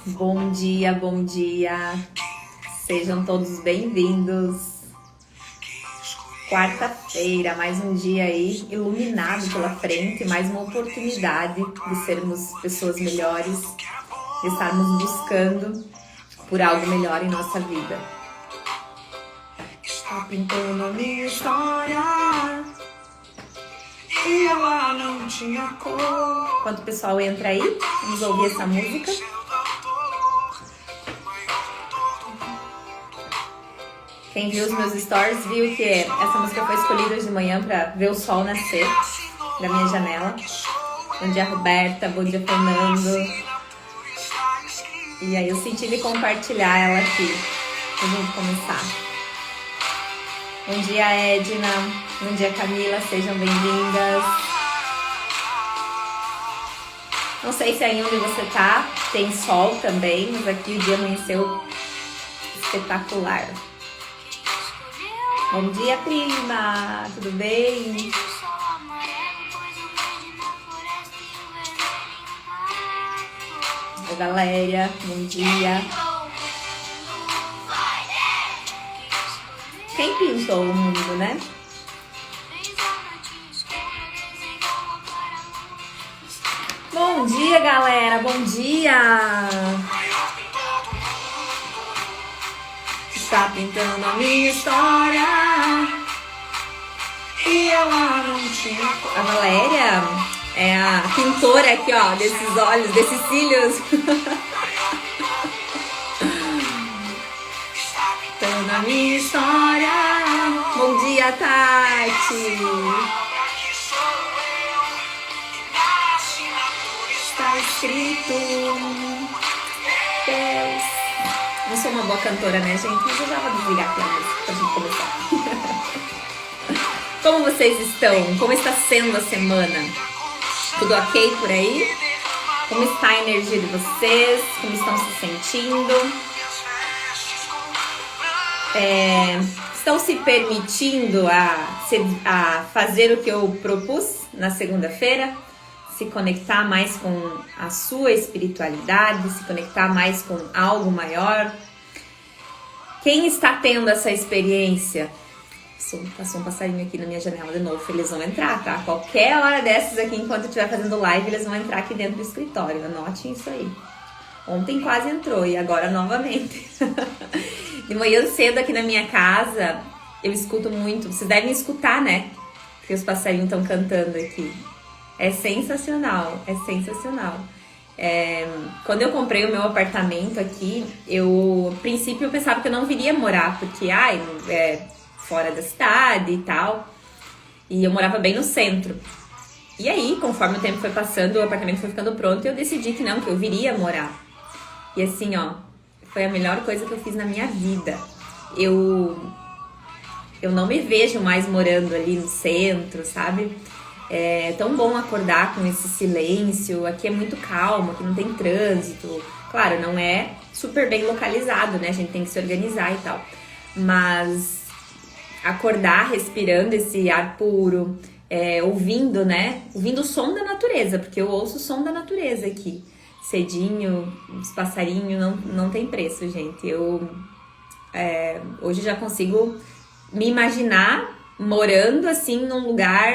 Bom dia, bom dia. Sejam todos bem-vindos. Quarta-feira, mais um dia aí iluminado pela frente, mais uma oportunidade de sermos pessoas melhores, de estarmos buscando por algo melhor em nossa vida. Está pintando a minha história e ela não tinha cor. Enquanto o pessoal entra aí, vamos ouvir essa música. Quem viu os meus stories viu que essa música foi escolhida hoje de manhã para ver o sol nascer da minha janela. Bom dia, Roberta. Bom dia, Fernando. E aí eu senti de compartilhar ela aqui pra gente começar. Bom dia, Edna. Bom dia, Camila. Sejam bem-vindas. Não sei se aí onde você tá tem sol também, mas aqui o dia amanheceu espetacular. Bom dia, prima! Tudo bem? Oi, Valéria. Bom dia. Quem pintou o mundo, né? Bom dia, galera. Bom dia! Está pintando a minha história e ela não tinha cor. A Valéria é a pintora aqui, ó, desses olhos, desses cílios. Pintando a minha história. Bom dia, Tati. Está escrito Deus. Não sou uma boa cantora, né, gente? Mas eu já vou desligar aqui a música pra gente começar. Como vocês estão? Como está sendo a semana? Tudo ok por aí? Como está a energia de vocês? Como estão se sentindo? Estão se permitindo a fazer o que eu propus na segunda-feira? Se conectar mais com a sua espiritualidade, se conectar mais com algo maior. Quem está tendo essa experiência? Passou um passarinho aqui na minha janela de novo, eles vão entrar, tá? Qualquer hora dessas aqui, enquanto eu estiver fazendo live, eles vão entrar aqui dentro do escritório, anotem isso aí. Ontem quase entrou e agora novamente. De manhã cedo aqui na minha casa, eu escuto muito, vocês devem escutar, né? Porque os passarinhos estão cantando aqui. É sensacional, é sensacional. Quando eu comprei o meu apartamento aqui, a princípio eu pensava que eu não viria morar, porque é fora da cidade e tal. E eu morava bem no centro. E aí, conforme o tempo foi passando, o apartamento foi ficando pronto e eu decidi que eu viria morar. E assim, ó, foi a melhor coisa que eu fiz na minha vida. Eu não me vejo mais morando ali no centro, sabe? É tão bom acordar com esse silêncio, aqui é muito calmo, aqui não tem trânsito. Claro, não é super bem localizado, né? A gente tem que se organizar e tal. Mas acordar respirando esse ar puro, ouvindo, né? Ouvindo o som da natureza, porque eu ouço o som da natureza aqui. Cedinho, os passarinhos, não tem preço, gente. Eu hoje já consigo me imaginar morando assim num lugar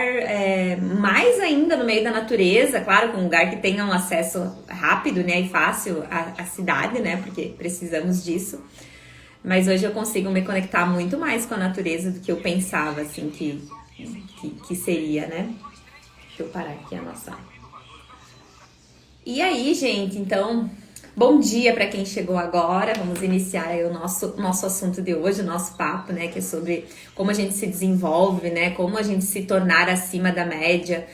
mais ainda no meio da natureza, claro, com um lugar que tenha um acesso rápido, né, e fácil à cidade, né, porque precisamos disso. Mas hoje eu consigo me conectar muito mais com a natureza do que eu pensava, assim, que seria, né? Deixa eu parar aqui a nossa... E aí, gente, então... Bom dia para quem chegou agora, vamos iniciar aí o nosso assunto de hoje, o nosso papo, né, que é sobre como a gente se desenvolve, né, como a gente se tornar acima da média,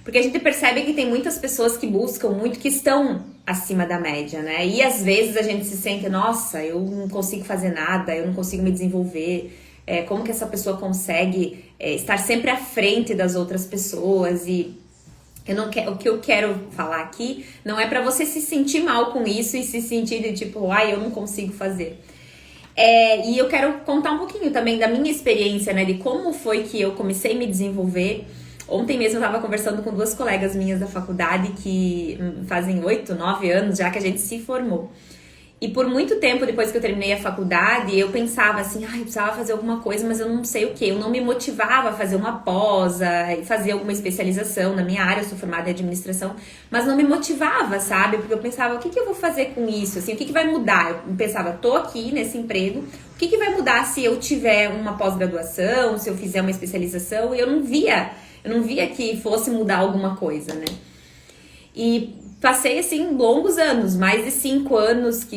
porque a gente percebe que tem muitas pessoas que buscam muito, que estão acima da média, né, e às vezes a gente se sente, nossa, eu não consigo fazer nada, eu não consigo me desenvolver, como que essa pessoa consegue estar sempre à frente das outras pessoas e... O que eu quero falar aqui não é pra você se sentir mal com isso e se sentir de tipo, eu não consigo fazer. E eu quero contar um pouquinho também da minha experiência, né, de como foi que eu comecei a me desenvolver, Ontem mesmo eu estava conversando com 2 colegas minhas da faculdade que fazem 8, 9 anos já que a gente se formou. E por muito tempo, depois que eu terminei a faculdade, eu pensava assim, eu precisava fazer alguma coisa, mas eu não sei o que. Eu não me motivava a fazer uma pós, e fazer alguma especialização na minha área, eu sou formada em administração, mas não me motivava, sabe? Porque eu pensava, o que eu vou fazer com isso? Assim, o que vai mudar? Eu pensava, tô aqui nesse emprego, o que vai mudar se eu tiver uma pós-graduação, se eu fizer uma especialização? E eu não via que fosse mudar alguma coisa, né? E passei, assim, longos anos, mais de 5 anos,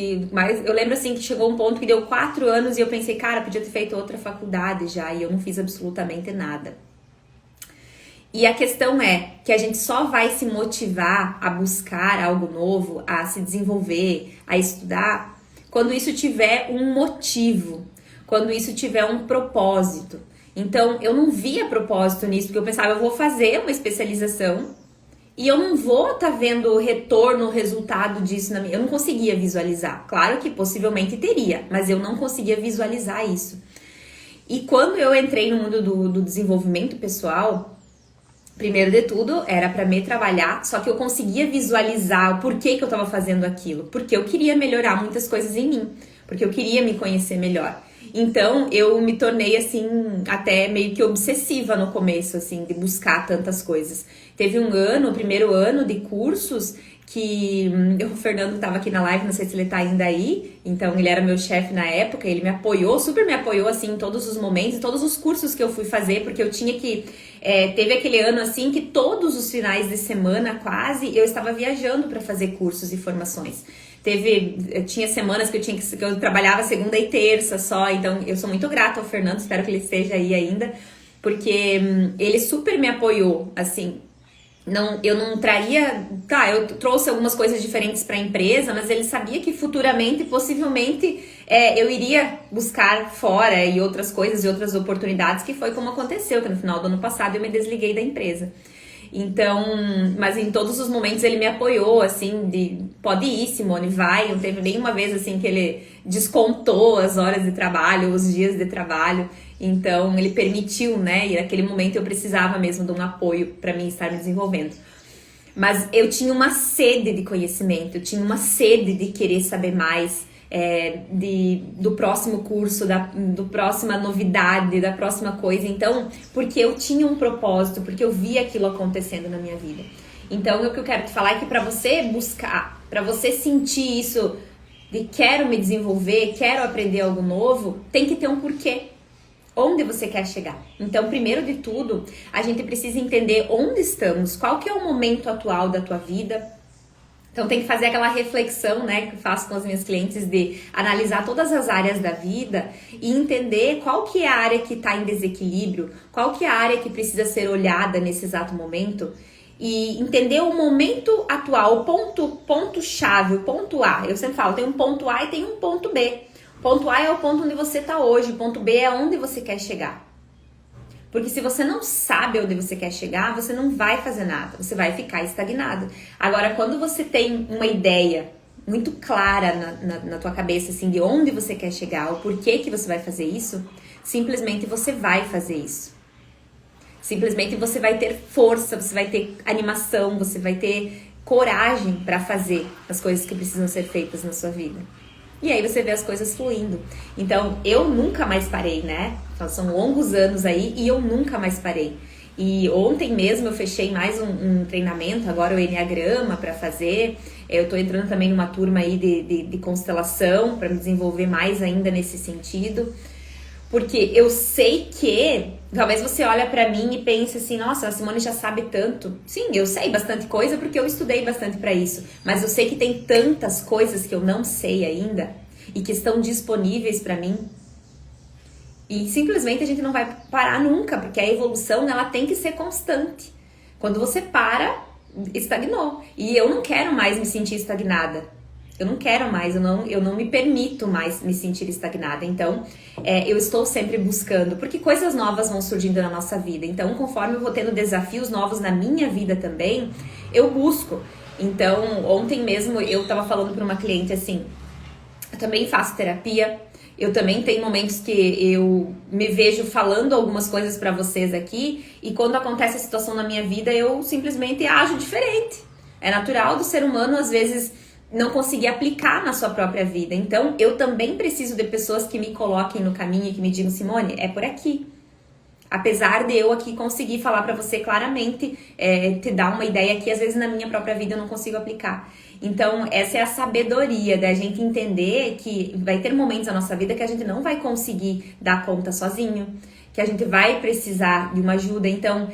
eu lembro, assim, que chegou um ponto que deu 4 anos e eu pensei, cara, podia ter feito outra faculdade já, e eu não fiz absolutamente nada. E a questão é que a gente só vai se motivar a buscar algo novo, a se desenvolver, a estudar, quando isso tiver um motivo, quando isso tiver um propósito. Então, eu não via propósito nisso, porque eu pensava, eu vou fazer uma especialização, e eu não vou estar vendo o retorno, o resultado disso na minha... Eu não conseguia visualizar. Claro que possivelmente teria, mas eu não conseguia visualizar isso. E quando eu entrei no mundo do desenvolvimento pessoal, primeiro de tudo, era para me trabalhar, só que eu conseguia visualizar o porquê que eu estava fazendo aquilo. Porque eu queria melhorar muitas coisas em mim, porque eu queria me conhecer melhor. Então, eu me tornei, assim, até meio que obsessiva no começo, assim, de buscar tantas coisas. Teve um ano, o primeiro ano de cursos, que o Fernando estava aqui na live, não sei se ele tá ainda aí, então ele era meu chefe na época, ele me apoiou, super me apoiou, assim, em todos os momentos, em todos os cursos que eu fui fazer, porque eu tinha que... teve aquele ano, assim, que todos os finais de semana, quase, eu estava viajando para fazer cursos e formações. Tinha semanas que eu trabalhava segunda e terça só, então eu sou muito grata ao Fernando, espero que ele esteja aí ainda, porque ele super me apoiou, assim, eu não traria, eu trouxe algumas coisas diferentes para a empresa, mas ele sabia que futuramente, possivelmente, eu iria buscar fora e outras coisas e outras oportunidades, que foi como aconteceu, que no final do ano passado eu me desliguei da empresa. Então, mas em todos os momentos ele me apoiou, assim, pode ir, Simone, vai. Não teve nenhuma vez, assim, que ele descontou as horas de trabalho, os dias de trabalho. Então, ele permitiu, né? E naquele momento eu precisava mesmo de um apoio para mim estar me desenvolvendo. Mas eu tinha uma sede de conhecimento, eu tinha uma sede de querer saber mais, do próximo curso, do próxima novidade, da próxima coisa. Então, porque eu tinha um propósito, porque eu via aquilo acontecendo na minha vida. Então, o que eu quero te falar é que para você buscar, para você sentir isso de quero me desenvolver, quero aprender algo novo, tem que ter um porquê. Onde você quer chegar? Então, primeiro de tudo, a gente precisa entender onde estamos, qual que é o momento atual da tua vida. Então, tem que fazer aquela reflexão, né, que eu faço com os meus clientes, de analisar todas as áreas da vida e entender qual que é a área que está em desequilíbrio, qual que é a área que precisa ser olhada nesse exato momento e entender o momento atual, o ponto-chave, o ponto A. Eu sempre falo, tem um ponto A e tem um ponto B. O ponto A é o ponto onde você está hoje, o ponto B é onde você quer chegar. Porque se você não sabe onde você quer chegar, você não vai fazer nada, você vai ficar estagnado. Agora, quando você tem uma ideia muito clara na tua cabeça, assim, de onde você quer chegar, o porquê que você vai fazer isso, simplesmente você vai fazer isso. Simplesmente você vai ter força, você vai ter animação, você vai ter coragem para fazer as coisas que precisam ser feitas na sua vida. E aí você vê as coisas fluindo. Então, eu nunca mais parei, né? Então, são longos anos aí e eu nunca mais parei. E ontem mesmo eu fechei mais um treinamento, agora o Enneagrama para fazer. Eu tô entrando também numa turma aí de constelação para me desenvolver mais ainda nesse sentido. Porque eu sei que, talvez você olha pra mim e pense assim, nossa, a Simone já sabe tanto. Sim, eu sei bastante coisa porque eu estudei bastante pra isso. Mas eu sei que tem tantas coisas que eu não sei ainda e que estão disponíveis pra mim. E simplesmente a gente não vai parar nunca, porque a evolução ela tem que ser constante. Quando você para, estagnou. E eu não quero mais me sentir estagnada. Eu não quero mais, eu não me permito mais me sentir estagnada. Então, eu estou sempre buscando, porque coisas novas vão surgindo na nossa vida. Então, conforme eu vou tendo desafios novos na minha vida também, eu busco. Então, ontem mesmo eu estava falando para uma cliente assim, eu também faço terapia, Eu também tenho momentos que eu me vejo falando algumas coisas pra vocês aqui e quando acontece a situação na minha vida eu simplesmente ajo diferente. É natural do ser humano às vezes não conseguir aplicar na sua própria vida. Então eu também preciso de pessoas que me coloquem no caminho e que me digam, Simone, é por aqui. Apesar de eu aqui conseguir falar pra você claramente, te dar uma ideia que às vezes na minha própria vida eu não consigo aplicar. Então, essa é a sabedoria da gente entender que vai ter momentos na nossa vida que a gente não vai conseguir dar conta sozinho, que a gente vai precisar de uma ajuda. Então,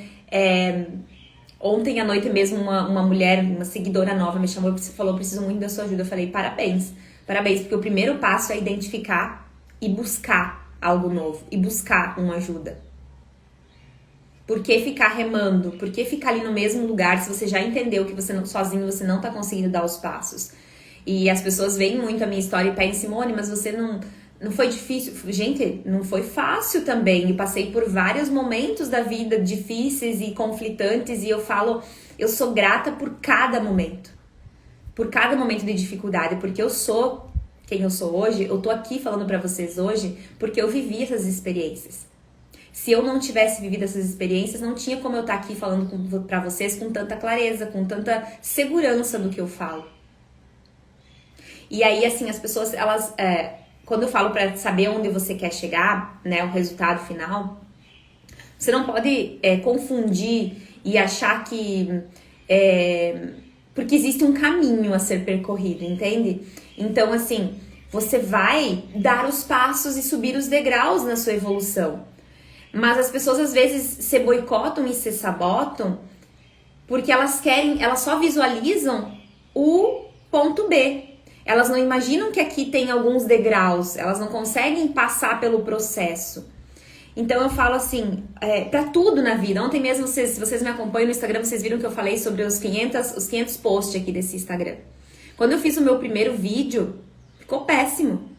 ontem à noite mesmo uma mulher, uma seguidora nova me chamou e falou, preciso muito da sua ajuda. Eu falei, parabéns, porque o primeiro passo é identificar e buscar algo novo, e buscar uma ajuda. Por que ficar remando? Por que ficar ali no mesmo lugar se você já entendeu que você não, sozinho você não tá conseguindo dar os passos? E as pessoas veem muito a minha história e pedem, Simone, mas você não foi difícil? Gente, não foi fácil também. Eu passei por vários momentos da vida difíceis e conflitantes e eu falo, eu sou grata por cada momento. Por cada momento de dificuldade, porque eu sou quem eu sou hoje, eu tô aqui falando pra vocês hoje porque eu vivi essas experiências. Se eu não tivesse vivido essas experiências, não tinha como eu estar aqui falando pra vocês com tanta clareza, com tanta segurança do que eu falo. E aí, assim, as pessoas, elas, quando eu falo pra saber onde você quer chegar, né, o resultado final, você não pode confundir e achar que... porque existe um caminho a ser percorrido, entende? Então, assim, você vai dar os passos e subir os degraus na sua evolução. Mas as pessoas às vezes se boicotam e se sabotam porque elas só visualizam o ponto B. Elas não imaginam que aqui tem alguns degraus, elas não conseguem passar pelo processo. Então eu falo assim, pra tudo na vida. Ontem mesmo, se vocês me acompanham no Instagram, vocês viram que eu falei sobre os 500 posts aqui desse Instagram. Quando eu fiz o meu primeiro vídeo, ficou péssimo.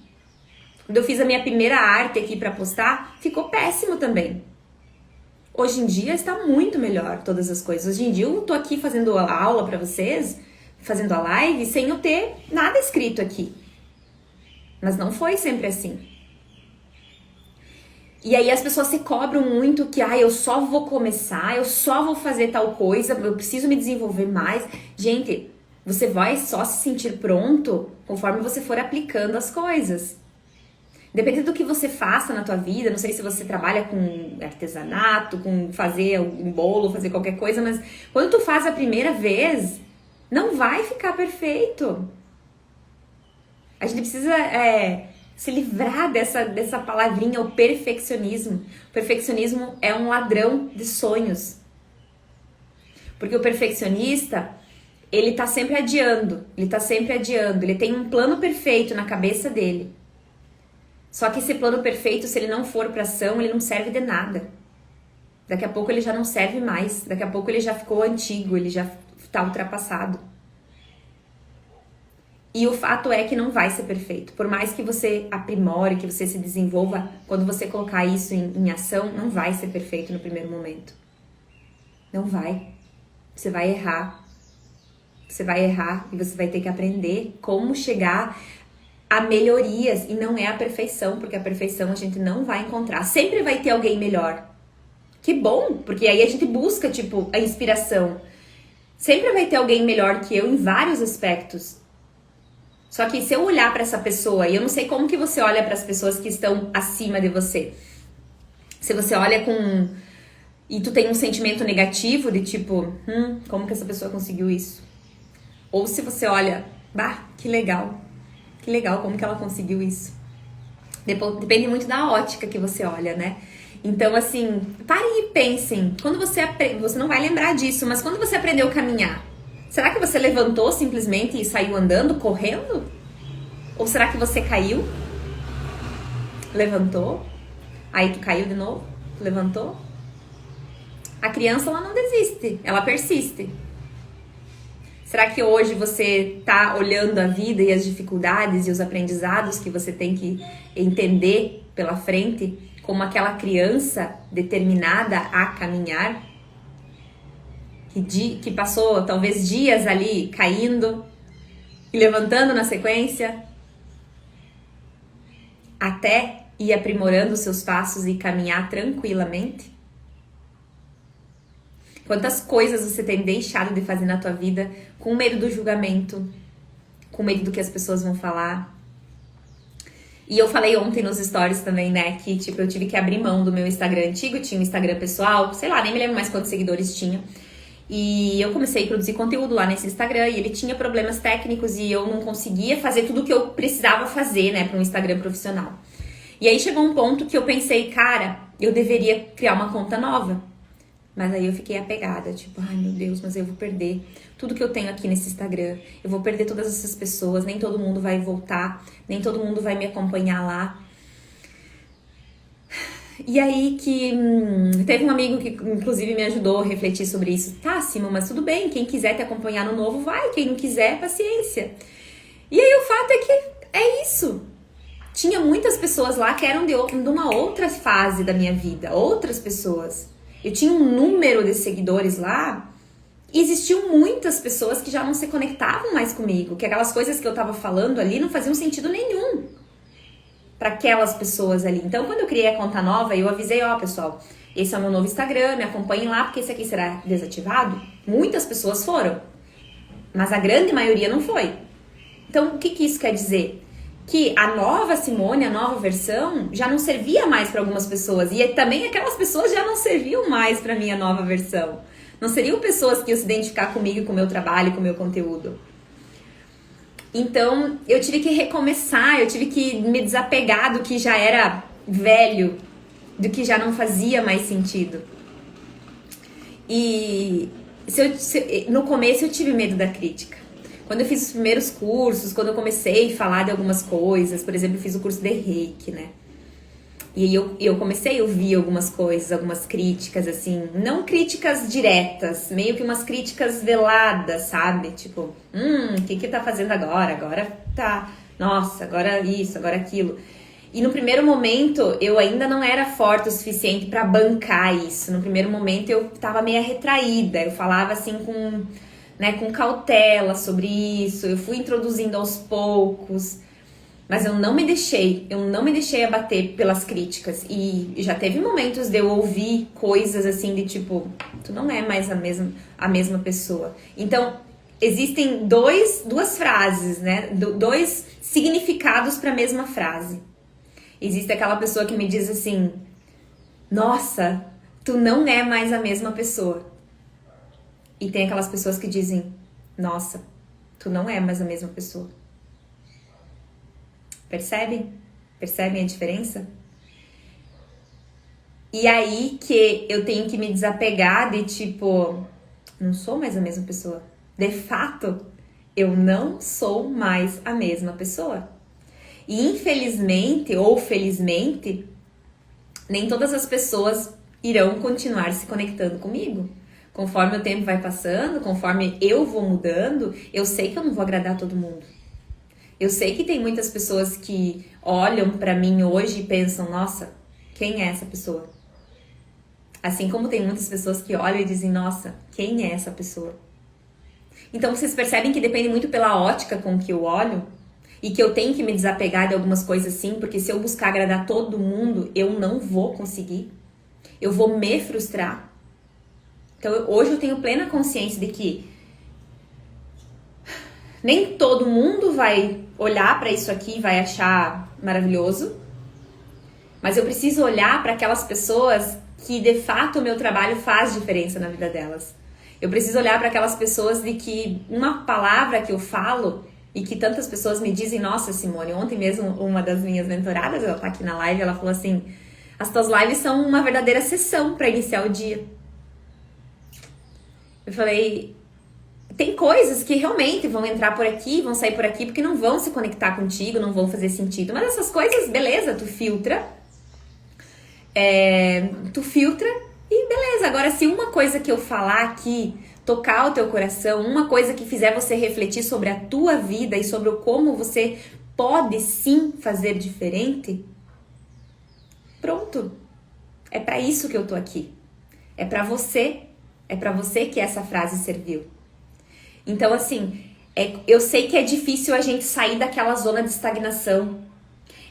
Quando eu fiz a minha primeira arte aqui pra postar, ficou péssimo também. Hoje em dia está muito melhor todas as coisas. Hoje em dia eu tô aqui fazendo a aula pra vocês, fazendo a live, sem eu ter nada escrito aqui. Mas não foi sempre assim. E aí as pessoas se cobram muito que, eu só vou começar, eu só vou fazer tal coisa, eu preciso me desenvolver mais. Gente, você vai só se sentir pronto conforme você for aplicando as coisas. Dependendo do que você faça na tua vida, não sei se você trabalha com artesanato, com fazer um bolo, fazer qualquer coisa, mas quando tu faz a primeira vez, não vai ficar perfeito. A gente precisa se livrar dessa palavrinha, o perfeccionismo. O perfeccionismo é um ladrão de sonhos. Porque o perfeccionista, ele tá sempre adiando, ele tem um plano perfeito na cabeça dele. Só que esse plano perfeito, se ele não for para ação, ele não serve de nada. Daqui a pouco ele já não serve mais. Daqui a pouco ele já ficou antigo, ele já está ultrapassado. E o fato é que não vai ser perfeito. Por mais que você aprimore, que você se desenvolva, quando você colocar isso em ação, não vai ser perfeito no primeiro momento. Não vai. Você vai errar. Você vai errar e você vai ter que aprender como chegar a melhorias, e não é a perfeição, porque a perfeição a gente não vai encontrar. Sempre vai ter alguém melhor. Que bom, porque aí a gente busca, a inspiração. Sempre vai ter alguém melhor que eu em vários aspectos. Só que se eu olhar para essa pessoa, e eu não sei como que você olha para as pessoas que estão acima de você. Se você olha e tu tem um sentimento negativo de como que essa pessoa conseguiu isso? Ou se você olha, que legal. Que legal, como que ela conseguiu isso? Depende muito da ótica que você olha, né? Então, assim, parem e pensem. Quando você não vai lembrar disso, mas quando você aprendeu a caminhar, será que você levantou simplesmente e saiu andando, correndo? Ou será que você caiu? Levantou? Aí tu caiu de novo? Levantou? A criança, ela não desiste, ela persiste. Será que hoje você está olhando a vida e as dificuldades e os aprendizados que você tem que entender pela frente como aquela criança determinada a caminhar? Que passou talvez dias ali caindo e levantando na sequência? até ir aprimorando os seus passos e caminhar tranquilamente? Quantas coisas você tem deixado de fazer na tua vida com medo do julgamento, com medo do que as pessoas vão falar? E eu falei ontem nos stories também, né, que tipo, eu tive que abrir mão do meu Instagram antigo, tinha um Instagram pessoal, sei lá, nem me lembro mais quantos seguidores tinha. E eu comecei a produzir conteúdo lá nesse Instagram e ele tinha problemas técnicos e eu não conseguia fazer tudo o que eu precisava fazer, né, para um Instagram profissional. E aí chegou um ponto que eu pensei, cara, eu deveria criar uma conta nova. Mas aí eu fiquei apegada, tipo, ai meu Deus, mas eu vou perder tudo que eu tenho aqui nesse Instagram. Eu vou perder todas essas pessoas, nem todo mundo vai voltar, nem todo mundo vai me acompanhar lá. E aí que teve um amigo que inclusive me ajudou a refletir sobre isso. Tá, Simon, mas tudo bem, quem quiser te acompanhar no novo vai, quem não quiser, paciência. E aí o fato é que é isso. Tinha muitas pessoas lá que eram de uma outra fase da minha vida, outras pessoas. Eu tinha um número de seguidores lá e existiam muitas pessoas que já não se conectavam mais comigo, que aquelas coisas que eu tava falando ali não faziam sentido nenhum para aquelas pessoas ali. Então, quando eu criei a conta nova, eu avisei, ó, pessoal, esse é o meu novo Instagram, me acompanhem lá, porque esse aqui será desativado. Muitas pessoas foram, mas a grande maioria não foi. Então, o que isso quer dizer? Que a nova Simone, a nova versão, já não servia mais para algumas pessoas. E também aquelas pessoas já não serviam mais para minha nova versão. Não seriam pessoas que iam se identificar comigo, com o meu trabalho, com o meu conteúdo. Então, eu tive que recomeçar, eu tive que me desapegar do que já era velho, do que já não fazia mais sentido. E no começo eu tive medo da crítica. Quando eu fiz os primeiros cursos, quando eu comecei a falar de algumas coisas, por exemplo, eu fiz o curso de Reiki, né? E aí eu comecei a ouvir algumas coisas, algumas críticas, assim, não críticas diretas, meio que umas críticas veladas, sabe? Tipo, o que tá fazendo agora? Agora tá, nossa, agora isso, agora aquilo. E no primeiro momento, eu ainda não era forte o suficiente pra bancar isso. No primeiro momento, eu tava meio retraída, eu falava assim com cautela sobre isso, eu fui introduzindo aos poucos, mas eu não me deixei abater pelas críticas. E já teve momentos de eu ouvir coisas assim de tipo, tu não é mais a mesma pessoa. Então, existem duas frases, né? Dois significados para a mesma frase. Existe aquela pessoa que me diz assim, nossa, tu não é mais a mesma pessoa. E tem aquelas pessoas que dizem, nossa, tu não é mais a mesma pessoa. Percebem? Percebem a diferença? E aí que eu tenho que me desapegar de tipo, não sou mais a mesma pessoa. De fato, eu não sou mais a mesma pessoa. E infelizmente ou felizmente, nem todas as pessoas irão continuar se conectando comigo. Conforme o tempo vai passando, conforme eu vou mudando, eu sei que eu não vou agradar todo mundo. Eu sei que tem muitas pessoas que olham pra mim hoje e pensam, nossa, quem é essa pessoa? Assim como tem muitas pessoas que olham e dizem, nossa, quem é essa pessoa? Então vocês percebem que depende muito pela ótica com que eu olho e que eu tenho que me desapegar de algumas coisas sim, porque se eu buscar agradar todo mundo, eu não vou conseguir. Eu vou me frustrar. Então, hoje eu tenho plena consciência de que nem todo mundo vai olhar para isso aqui e vai achar maravilhoso, mas eu preciso olhar para aquelas pessoas que, de fato, o meu trabalho faz diferença na vida delas. Eu preciso olhar para aquelas pessoas de que uma palavra que eu falo e que tantas pessoas me dizem, nossa, Simone, ontem mesmo uma das minhas mentoradas, ela tá aqui na live, ela falou assim, as tuas lives são uma verdadeira sessão para iniciar o dia. Eu falei, tem coisas que realmente vão entrar por aqui, vão sair por aqui, porque não vão se conectar contigo, não vão fazer sentido. Mas essas coisas, beleza, tu filtra. E beleza. Agora, se uma coisa que eu falar aqui tocar o teu coração, uma coisa que fizer você refletir sobre a tua vida e sobre como você pode sim fazer diferente, pronto. É pra isso que eu tô aqui. É pra você que essa frase serviu. Então, assim, eu sei que é difícil a gente sair daquela zona de estagnação.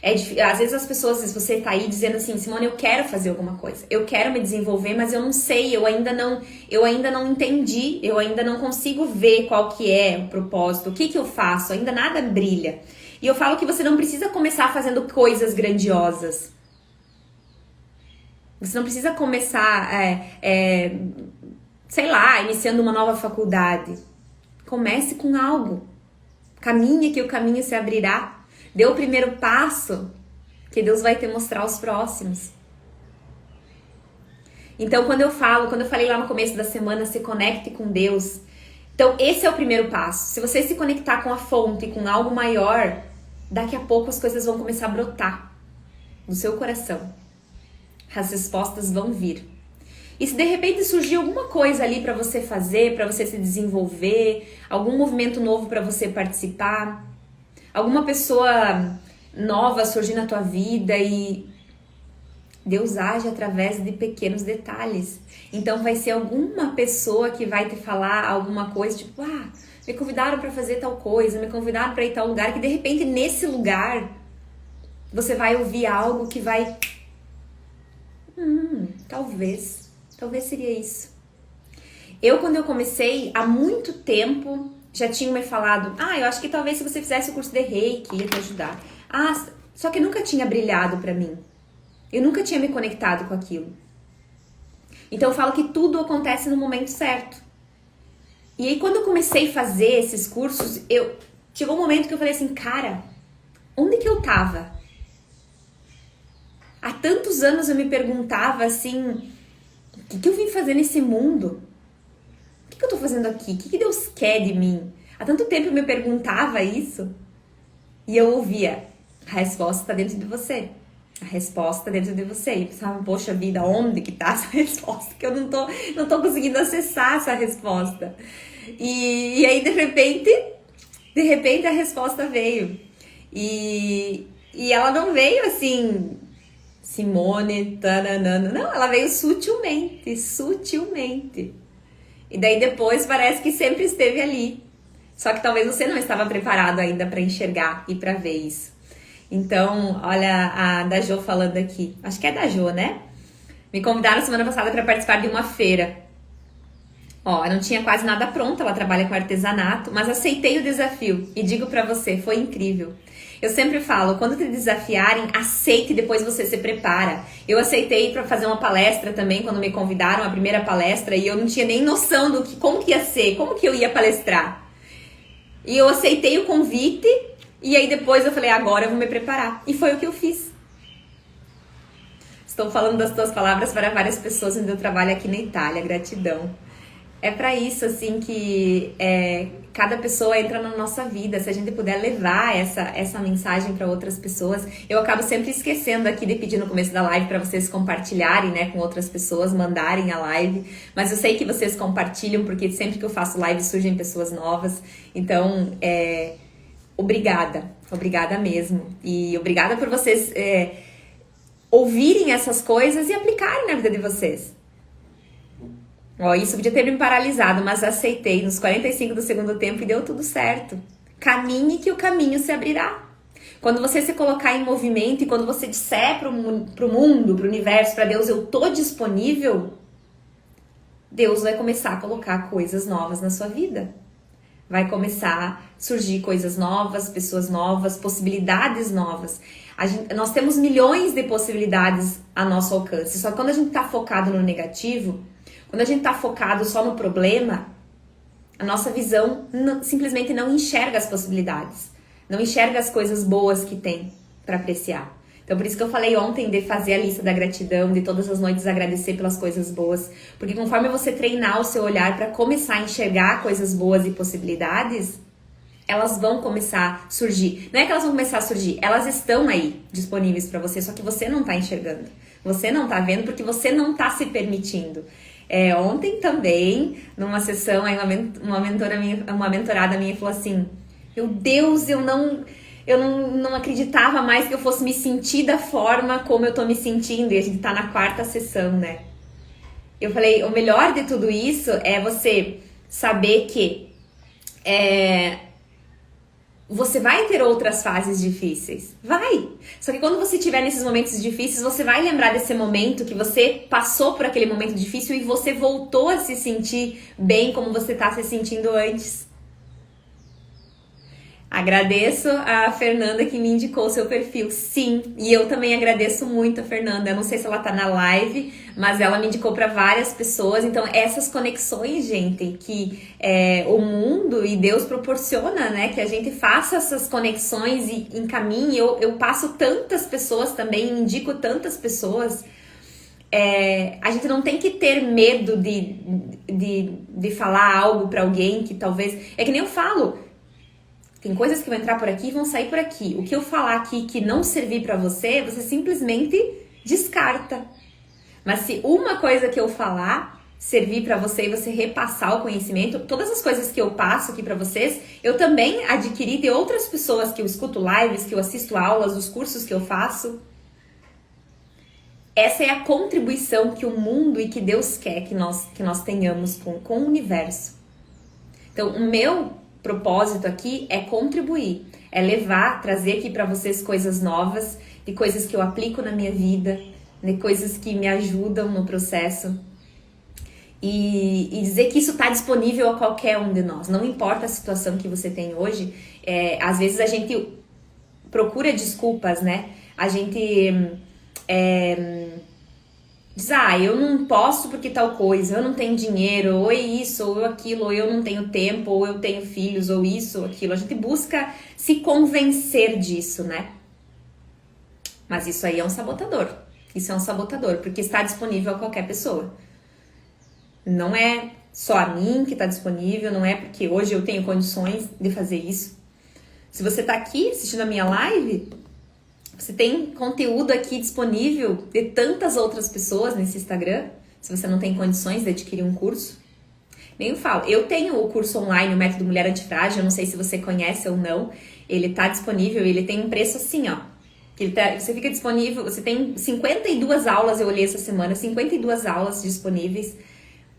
Às vezes as pessoas, você tá aí dizendo assim, Simone, eu quero fazer alguma coisa, eu quero me desenvolver, mas eu não sei, eu ainda não entendi, eu ainda não consigo ver qual que é o propósito, o que que eu faço, ainda nada brilha. E eu falo que você não precisa começar fazendo coisas grandiosas. Você não precisa começar, sei lá, iniciando uma nova faculdade. Comece com algo. Caminhe que o caminho se abrirá. Dê o primeiro passo, que Deus vai te mostrar os próximos. Então, quando eu falei lá no começo da semana, se conecte com Deus. Então, esse é o primeiro passo. Se você se conectar com a fonte, com algo maior, daqui a pouco as coisas vão começar a brotar no seu coração. As respostas vão vir. E se de repente surgir alguma coisa ali para você fazer, para você se desenvolver, algum movimento novo para você participar, alguma pessoa nova surgir na tua vida e Deus age através de pequenos detalhes. Então vai ser alguma pessoa que vai te falar alguma coisa, tipo, me convidaram para fazer tal coisa, me convidaram para ir tal lugar, que de repente nesse lugar você vai ouvir algo que vai... Talvez seria isso. Quando eu comecei, há muito tempo, já tinham me falado, eu acho que talvez se você fizesse o curso de Reiki ia te ajudar. Só que nunca tinha brilhado pra mim. Eu nunca tinha me conectado com aquilo. Então eu falo que tudo acontece no momento certo. E aí quando eu comecei a fazer esses cursos, chegou um momento que eu falei assim, cara, onde que eu tava? Há tantos anos eu me perguntava assim, o que eu vim fazer nesse mundo? O que eu tô fazendo aqui? O que Deus quer de mim? Há tanto tempo eu me perguntava isso e eu ouvia, a resposta está dentro de você. A resposta está dentro de você. E eu pensava, poxa vida, onde que tá essa resposta? Que eu não tô conseguindo acessar essa resposta. E aí, de repente a resposta veio. E ela não veio assim... Simone, tananana. Não, ela veio sutilmente. E daí depois parece que sempre esteve ali. Só que talvez você não estava preparado ainda para enxergar e para ver isso. Então, olha a da Jo falando aqui. Acho que é da Jo, né? Me convidaram semana passada para participar de uma feira. Eu não tinha quase nada pronto, ela trabalha com artesanato, mas aceitei o desafio e digo para você, foi incrível. Eu sempre falo, quando te desafiarem, aceite e depois você se prepara. Eu aceitei para fazer uma palestra também, quando me convidaram, a primeira palestra, e eu não tinha nem noção como que ia ser, como que eu ia palestrar. E eu aceitei o convite, e aí depois eu falei, agora eu vou me preparar. E foi o que eu fiz. Estou falando das tuas palavras para várias pessoas onde eu trabalho aqui na Itália, gratidão. É para isso, assim, que cada pessoa entra na nossa vida. Se a gente puder levar essa mensagem para outras pessoas. Eu acabo sempre esquecendo aqui de pedir no começo da live para vocês compartilharem, né, com outras pessoas, mandarem a live. Mas eu sei que vocês compartilham, porque sempre que eu faço live surgem pessoas novas. Então, obrigada mesmo. E obrigada por vocês ouvirem essas coisas e aplicarem na vida de vocês. Isso podia ter me paralisado, mas aceitei nos 45 do segundo tempo e deu tudo certo. Caminhe que o caminho se abrirá. Quando você se colocar em movimento e quando você disser pro mundo, pro universo, para Deus, eu tô disponível, Deus vai começar a colocar coisas novas na sua vida. Vai começar a surgir coisas novas, pessoas novas, possibilidades novas. Nós temos milhões de possibilidades a nosso alcance, só que quando a gente tá focado no negativo, quando a gente tá focado só no problema, a nossa visão simplesmente não enxerga as possibilidades. Não enxerga as coisas boas que tem para apreciar. Então, por isso que eu falei ontem de fazer a lista da gratidão, de todas as noites agradecer pelas coisas boas. Porque conforme você treinar o seu olhar para começar a enxergar coisas boas e possibilidades, elas vão começar a surgir. Não é que elas vão começar a surgir, elas estão aí disponíveis para você, só que você não tá enxergando. Você não tá vendo porque você não tá se permitindo. Ontem também, numa sessão, aí uma mentorada minha falou assim, meu Deus, eu não acreditava mais que eu fosse me sentir da forma como eu tô me sentindo, e a gente tá na 4ª sessão, né? Eu falei, o melhor de tudo isso é você saber que você vai ter outras fases difíceis. Vai! Só que quando você estiver nesses momentos difíceis, você vai lembrar desse momento que você passou por aquele momento difícil e você voltou a se sentir bem como você está se sentindo antes. Agradeço a Fernanda que me indicou o seu perfil. Sim, e eu também agradeço muito a Fernanda. Eu não sei se ela tá na live, mas ela me indicou para várias pessoas. Então, essas conexões, gente, que o mundo e Deus proporciona, né? Que a gente faça essas conexões e encaminhe. Eu passo tantas pessoas também, indico tantas pessoas. A gente não tem que ter medo de falar algo para alguém que talvez... É que nem eu falo... Tem coisas que vão entrar por aqui e vão sair por aqui. O que eu falar aqui que não servir pra você, você simplesmente descarta. Mas se uma coisa que eu falar servir pra você e você repassar o conhecimento, todas as coisas que eu passo aqui pra vocês, eu também adquiri de outras pessoas que eu escuto lives, que eu assisto aulas, os cursos que eu faço. Essa é a contribuição que o mundo e que Deus quer que nós tenhamos com o universo. Então, o meu propósito aqui é contribuir, é levar, trazer aqui para vocês coisas novas, de coisas que eu aplico na minha vida, de coisas que me ajudam no processo e dizer que isso está disponível a qualquer um de nós, não importa a situação que você tem hoje. Às vezes a gente procura desculpas, né? A gente diz, eu não posso porque tal coisa, eu não tenho dinheiro, ou isso, ou aquilo, ou eu não tenho tempo, ou eu tenho filhos, ou isso, ou aquilo. A gente busca se convencer disso, né? Mas isso aí é um sabotador. Isso é um sabotador, porque está disponível a qualquer pessoa. Não é só a mim que está disponível, não é porque hoje eu tenho condições de fazer isso. Se você está aqui assistindo a minha live... Você tem conteúdo aqui disponível de tantas outras pessoas nesse Instagram, se você não tem condições de adquirir um curso. Nem eu falo, eu tenho o curso online, o Método Mulher Antifrágil, eu não sei se você conhece ou não, ele tá disponível, ele tem um preço assim, ó. Você fica disponível, você tem 52 aulas, eu olhei essa semana, 52 aulas disponíveis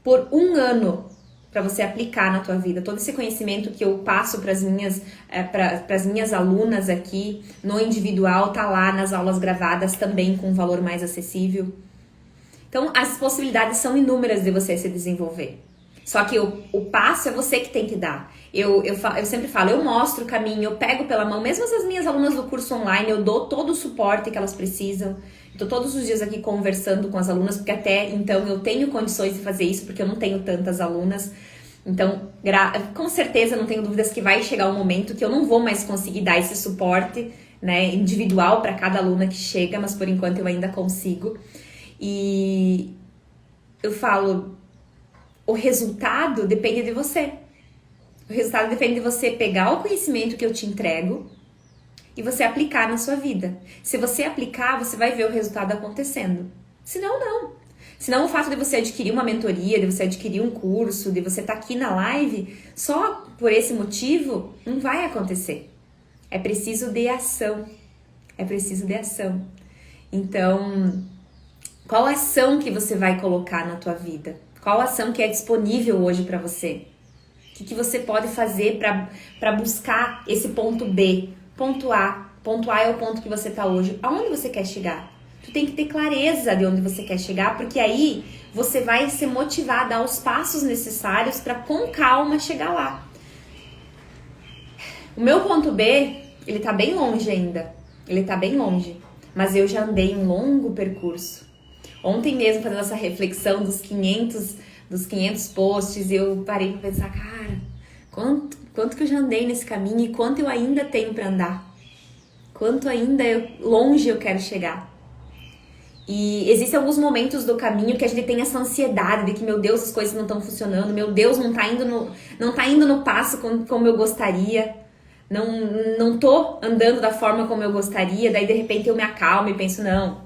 por 1 ano para você aplicar na tua vida. Todo esse conhecimento que eu passo para as minhas alunas aqui no individual tá lá nas aulas gravadas também com um valor mais acessível. Então as possibilidades são inúmeras de você se desenvolver. Só que o passo é você que tem que dar. Eu sempre falo, eu mostro o caminho, eu pego pela mão, mesmo as minhas alunas do curso online, eu dou todo o suporte que elas precisam. Estou todos os dias aqui conversando com as alunas, porque até então eu tenho condições de fazer isso, porque eu não tenho tantas alunas. Então, com certeza, não tenho dúvidas que vai chegar um momento que eu não vou mais conseguir dar esse suporte, né, individual para cada aluna que chega, mas por enquanto eu ainda consigo. E eu falo, o resultado depende de você. O resultado depende de você pegar o conhecimento que eu te entrego e você aplicar na sua vida. Se você aplicar, você vai ver o resultado acontecendo. Senão, não. Senão, o fato de você adquirir uma mentoria, de você adquirir um curso, de você estar aqui na live, só por esse motivo, não vai acontecer. É preciso de ação. É preciso de ação. Então, qual ação que você vai colocar na tua vida? Qual ação que é disponível hoje para você? O que você pode fazer para buscar esse ponto B? Ponto A é o ponto que você está hoje. Aonde você quer chegar? Tu tem que ter clareza de onde você quer chegar, porque aí você vai ser motivado a dar os passos necessários para com calma chegar lá. O meu ponto B, ele tá bem longe ainda. Ele tá bem longe. Mas eu já andei um longo percurso. Ontem mesmo, fazendo essa reflexão dos 500 posts, eu parei para pensar, cara, quanto que eu já andei nesse caminho e quanto eu ainda tenho para andar. Quanto ainda longe eu quero chegar. E existem alguns momentos do caminho que a gente tem essa ansiedade de que, meu Deus, as coisas não estão funcionando, meu Deus, não tá indo no passo como eu gostaria, não tô andando da forma como eu gostaria, daí de repente eu me acalmo e penso, não,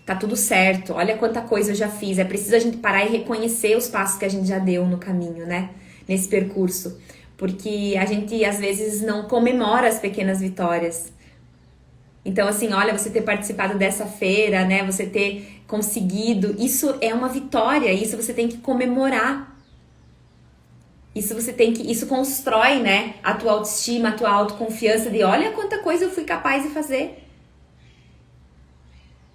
tá tudo certo, olha quanta coisa eu já fiz, é preciso a gente parar e reconhecer os passos que a gente já deu no caminho, né, nesse percurso, porque a gente às vezes não comemora as pequenas vitórias. Então, assim, olha, você ter participado dessa feira, né, você ter conseguido, isso é uma vitória, isso você tem que comemorar. Isso constrói, né, a tua autoestima, a tua autoconfiança de olha quanta coisa eu fui capaz de fazer.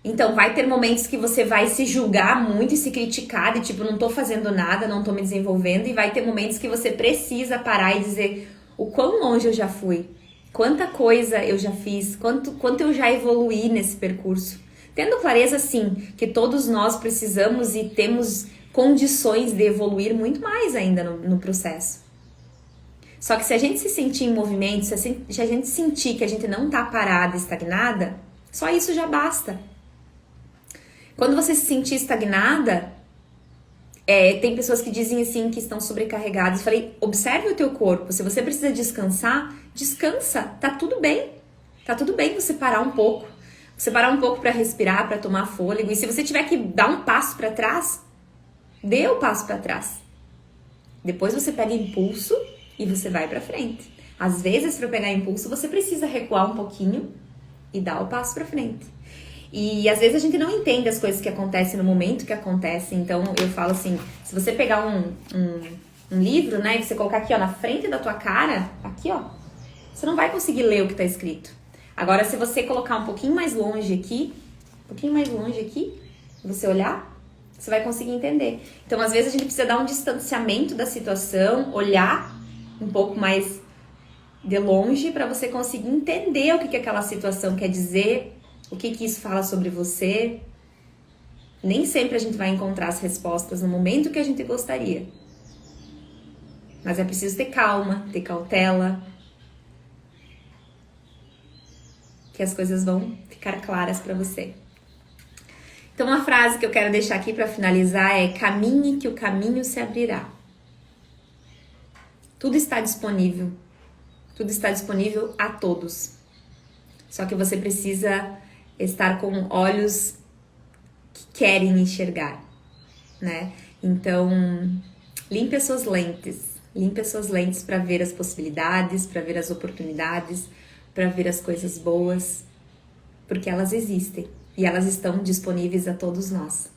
Então vai ter momentos que você vai se julgar muito e se criticar de tipo, não tô fazendo nada, não tô me desenvolvendo, e vai ter momentos que você precisa parar e dizer o quão longe eu já fui, quanta coisa eu já fiz, quanto eu já evoluí nesse percurso. Tendo clareza, sim, que todos nós precisamos e temos condições de evoluir muito mais ainda no processo. Só que se a gente se sentir em movimento, se a gente sentir que a gente não tá parada, estagnada, só isso já basta. Quando você se sentir estagnada, tem pessoas que dizem assim que estão sobrecarregadas. Eu falei, observe o teu corpo. Se você precisa descansar, descansa. Tá tudo bem. Tá tudo bem você parar um pouco. Você parar um pouco para respirar, para tomar fôlego. E se você tiver que dar um passo para trás, dê o passo para trás. Depois você pega impulso e você vai para frente. Às vezes, para pegar impulso, você precisa recuar um pouquinho e dar o passo para frente. E às vezes a gente não entende as coisas que acontecem no momento que acontecem. Então eu falo assim, se você pegar um livro, né, e você colocar aqui, ó, na frente da tua cara, aqui, ó, você não vai conseguir ler o que tá escrito. Agora, se você colocar um pouquinho mais longe aqui, você olhar, você vai conseguir entender. Então, às vezes a gente precisa dar um distanciamento da situação, olhar um pouco mais de longe para você conseguir entender o que aquela situação quer dizer, o que isso fala sobre você. Nem sempre a gente vai encontrar as respostas no momento que a gente gostaria. Mas é preciso ter calma, ter cautela, que as coisas vão ficar claras para você. Então, uma frase que eu quero deixar aqui para finalizar é: caminhe que o caminho se abrirá. Tudo está disponível. Tudo está disponível a todos. Só que você precisa estar com olhos que querem enxergar, né? Então, limpe as suas lentes para ver as possibilidades, para ver as oportunidades, para ver as coisas boas, porque elas existem e elas estão disponíveis a todos nós.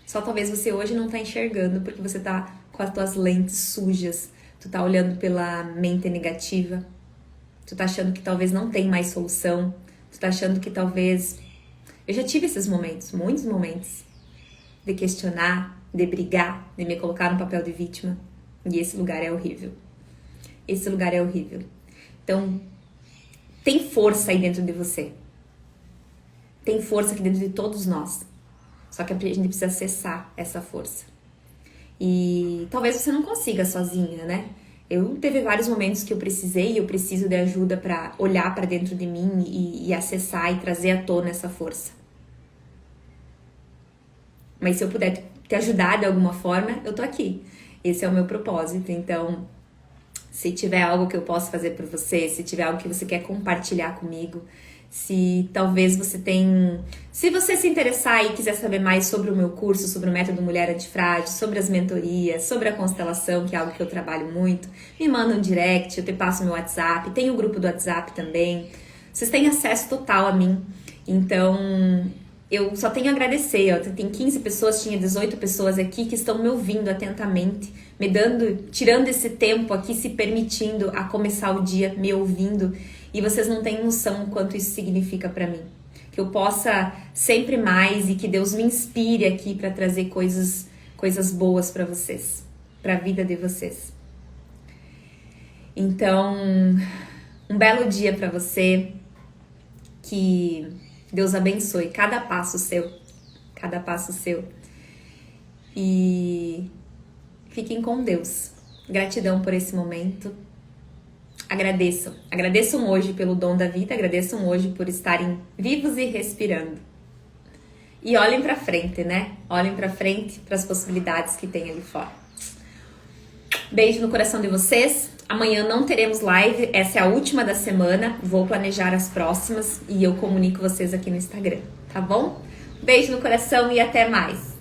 Só talvez você hoje não tá enxergando porque você tá com as tuas lentes sujas, tu tá olhando pela mente negativa, tu tá achando que talvez não tem mais solução, tu tá achando que talvez... Eu já tive esses momentos, muitos momentos, de questionar, de brigar, de me colocar no papel de vítima. E esse lugar é horrível. Esse lugar é horrível. Então, tem força aí dentro de você. Tem força aqui dentro de todos nós. Só que a gente precisa acessar essa força. E talvez você não consiga sozinha, né? Eu teve vários momentos que eu precisei e eu preciso de ajuda para olhar para dentro de mim e acessar e trazer à tona essa força. Mas se eu puder te ajudar de alguma forma, eu tô aqui. Esse é o meu propósito. Então, se tiver algo que eu possa fazer por você, se tiver algo que você quer compartilhar comigo, se talvez você tem... Se você se interessar e quiser saber mais sobre o meu curso, sobre o método Mulher Antifrágil, sobre as mentorias, sobre a constelação, que é algo que eu trabalho muito, me manda um direct, eu te passo meu WhatsApp, tem o grupo do WhatsApp também. Vocês têm acesso total a mim. Então, eu só tenho a agradecer. Ó. Tem 15 pessoas, tinha 18 pessoas aqui que estão me ouvindo atentamente, me dando, tirando esse tempo aqui, se permitindo a começar o dia me ouvindo. E vocês não têm noção o quanto isso significa para mim. Que eu possa sempre mais e que Deus me inspire aqui para trazer coisas boas para vocês, para a vida de vocês. Então, um belo dia para você, que Deus abençoe cada passo seu, e fiquem com Deus. Gratidão por esse momento. Agradeçam hoje pelo dom da vida, agradeçam hoje por estarem vivos e respirando. E olhem pra frente, né? Olhem pra frente, para as possibilidades que tem ali fora. Beijo no coração de vocês. Amanhã não teremos live, essa é a última da semana. Vou planejar as próximas e eu comunico vocês aqui no Instagram, tá bom? Beijo no coração e até mais!